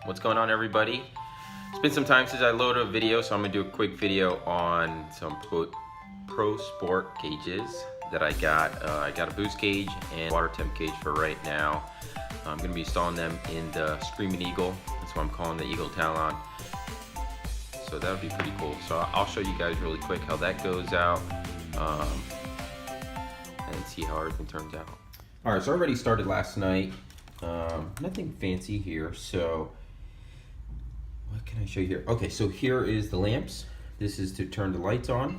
What's going on, everybody? It's been some time since I loaded a video, so I'm gonna do a quick video on some pro sport gauges that I got. I got a boost gauge and water temp gauge for right now. I'm gonna be installing them in the Screaming Eagle. That's what I'm calling the Eagle Talon. So that would be pretty cool. So I'll show you guys really quick how that goes out and see how everything turns out. All right, so I already started last night. Nothing fancy here, so what can I show you here? Okay, so here is the lamps. This is to turn the lights on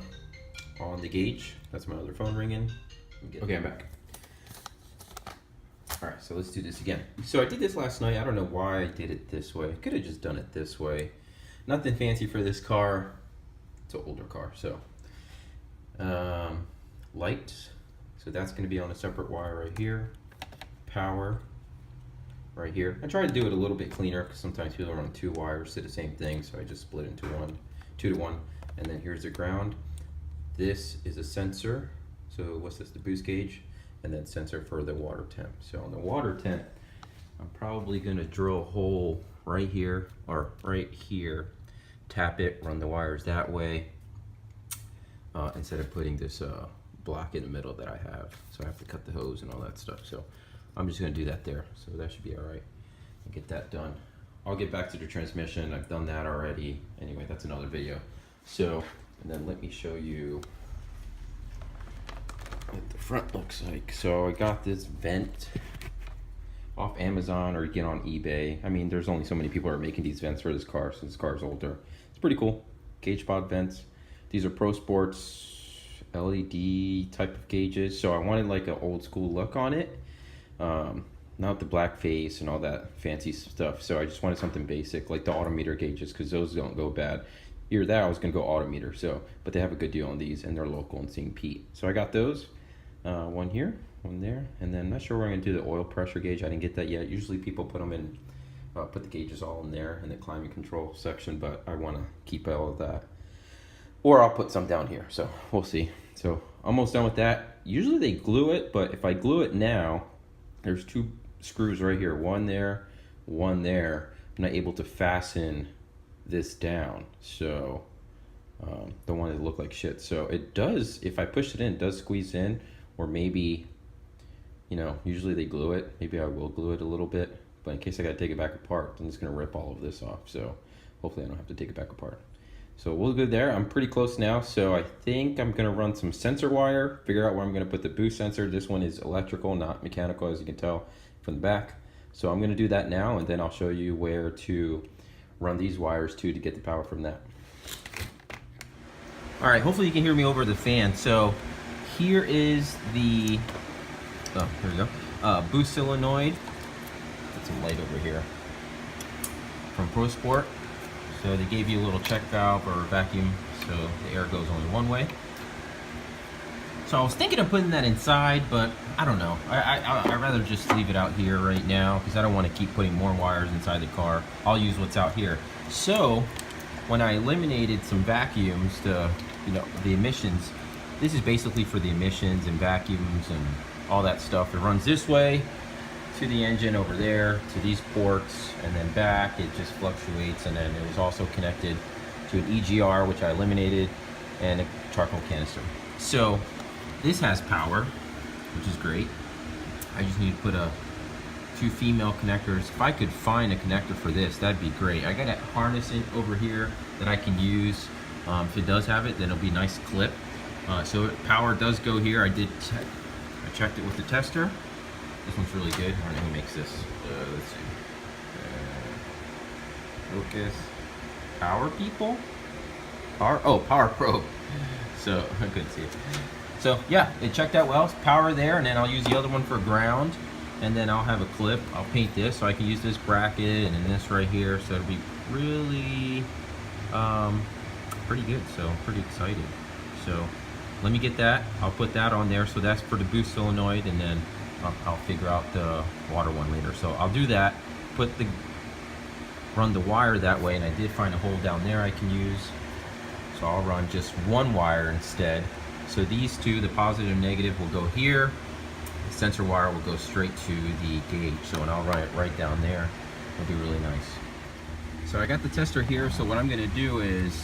the gauge. That's my other phone ringing. Okay, I'm back. All right, so let's do this again. So I did this last night. I don't know why I did it this way. I could have just done it this way. Nothing fancy for this car. It's an older car, so. Lights. So that's gonna be on a separate wire right here. Power. Right here. I try to do it a little bit cleaner because sometimes people run two wires to the same thing, so I just split into two to one. And then here's the ground. This is a sensor. So what's this? The boost gauge, and then sensor for the water temp. So on the water temp, I'm probably gonna drill a hole right here or right here, tap it, run the wires that way, instead of putting this block in the middle that I have. So I have to cut the hose and all that stuff. So I'm just gonna do that there. So that should be all right. And get that done. I'll get back to the transmission. I've done that already. Anyway, that's another video. So, and then let me show you what the front looks like. So I got this vent off Amazon, or you get on eBay. I mean, there's only so many people who are making these vents for this car since this car is older. It's pretty cool. Gauge pod vents. These are Pro Sports LED type of gauges. So I wanted like an old school look on it. Not the black face and all that fancy stuff. So I just wanted something basic like the autometer gauges, because those don't go bad. Either that, I was gonna go autometer. So, but they have a good deal on these, and they're local in St. Pete. So I got those. One here, one there, and then I'm not sure we're gonna do the oil pressure gauge. I didn't get that yet. Usually people put them in, put the gauges all in there in the climate control section, but I want to keep all of that. Or I'll put some down here. So we'll see. So almost done with that. Usually they glue it, but if I glue it now, there's two screws right here, one there, one there. I'm not able to fasten this down, so don't want it to look like shit. So it does, if I push it in, it does squeeze in, or maybe, you know, usually they glue it. Maybe I will glue it a little bit, but in case I gotta take it back apart, I'm just gonna rip all of this off. So hopefully I don't have to take it back apart. So we'll go there. I'm pretty close now, so I think I'm gonna run some sensor wire, figure out where I'm gonna put the boost sensor. This one is electrical, not mechanical, as you can tell from the back. So I'm gonna do that now, and then I'll show you where to run these wires to get the power from that. All right, hopefully you can hear me over the fan. So here is the, oh, here we go, boost solenoid. Put some light over here from Pro Sport. So they gave you a little check valve or vacuum, so the air goes only one way. So I was thinking of putting that inside, but I don't know. I'd rather just leave it out here right now, because I don't want to keep putting more wires inside the car. I'll use what's out here. So when I eliminated some vacuums, the emissions, this is basically for the emissions and vacuums and all that stuff. It runs this way to the engine, over there to these ports, and then back. It just fluctuates. And then it was also connected to an EGR, which I eliminated, and a charcoal canister. So this has power, which is great. I just need to put two female connectors. If I could find a connector for this, that'd be great. I got a harness in over here that I can use. If it does have it, then it'll be a nice clip. So power does go here. I checked it with the tester. This one's really good. I don't know who makes this. Let's see. Focus. Power people? Power Pro. So I couldn't see it. So yeah, it checked out well. It's power there, and then I'll use the other one for ground, and then I'll have a clip. I'll paint this, so I can use this bracket and then this right here. So it'll be really pretty good. So I'm pretty excited. So let me get that. I'll put that on there. So that's for the boost solenoid, and then I'll figure out the water one later. So I'll do that. Run the wire that way, and I did find a hole down there I can use. So I'll run just one wire instead. So these two, the positive and negative, will go here. The sensor wire will go straight to the gauge. So, and I'll run it right down there. It'll be really nice. so I got the tester here, so what I'm gonna do is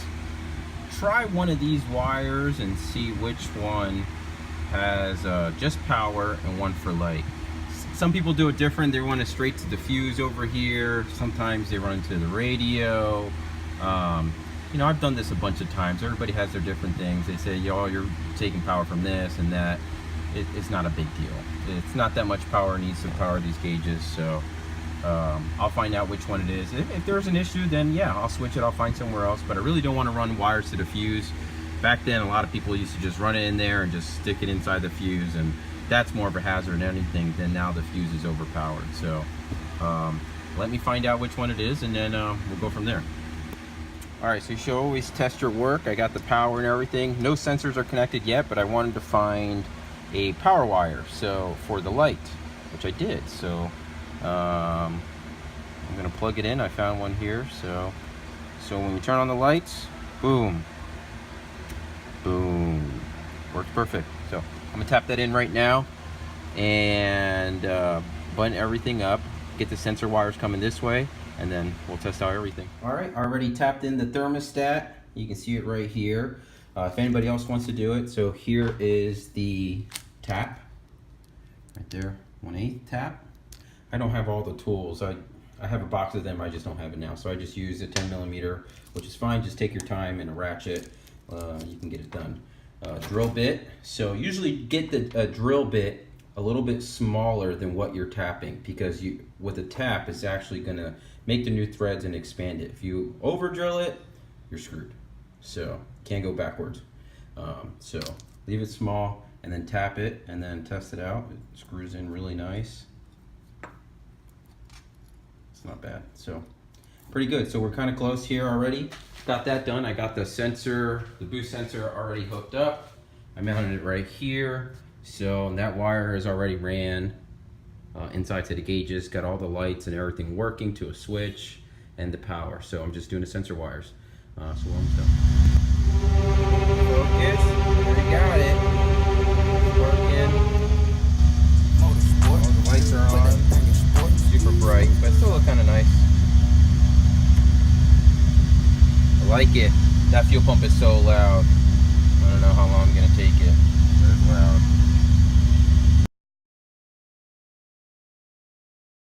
try one of these wires and see which one has just power and one for light. Some people do it different. They run it straight to the fuse over here. Sometimes they run to the radio. You know, I've done this a bunch of times. Everybody has their different things. They say, yo, you're taking power from this and that. It's not a big deal. It's not that much power needs to power these gauges, so I'll find out which one it is. If there's an issue, then yeah, I'll switch it. I'll find somewhere else, but I really don't want to run wires to the fuse. Back then, a lot of people used to just run it in there and just stick it inside the fuse, and that's more of a hazard than anything. Then now the fuse is overpowered. So let me find out which one it is, and then we'll go from there. All right, so you should always test your work. I got the power and everything. No sensors are connected yet, but I wanted to find a power wire so for the light, which I did. So I'm gonna plug it in. I found one here. So when you turn on the lights, boom, boom, works perfect. So I'm gonna tap that in right now and button everything up, get the sensor wires coming this way, and then we'll test out everything. All right, already tapped in the thermostat. You can see it right here. If anybody else wants to do it, so here is the tap right there, 1/8 tap. I don't have all the tools. I have a box of them, I just don't have it now. So I just use a 10mm, which is fine. Just take your time, and a ratchet, you can get it done. Drill bit. So usually get the drill bit a little bit smaller than what you're tapping, because with a tap, it's actually gonna make the new threads and expand it. If you over drill it, you're screwed. So can't go backwards. So leave it small and then tap it and then test it out. It screws in really nice. It's not bad. So pretty good. So we're kind of close here already. Got that done. I got the sensor, the boost sensor already hooked up. I mounted it right here. So that wire is already ran inside to the gauges, got all the lights and everything working to a switch and the power. So I'm just doing the sensor wires. So we're almost done. Focus, we got it. It's working. All the lights are on. Super bright, but still look kind of nice. I like it. That fuel pump is so loud. I don't know how long I'm gonna take it. It's loud.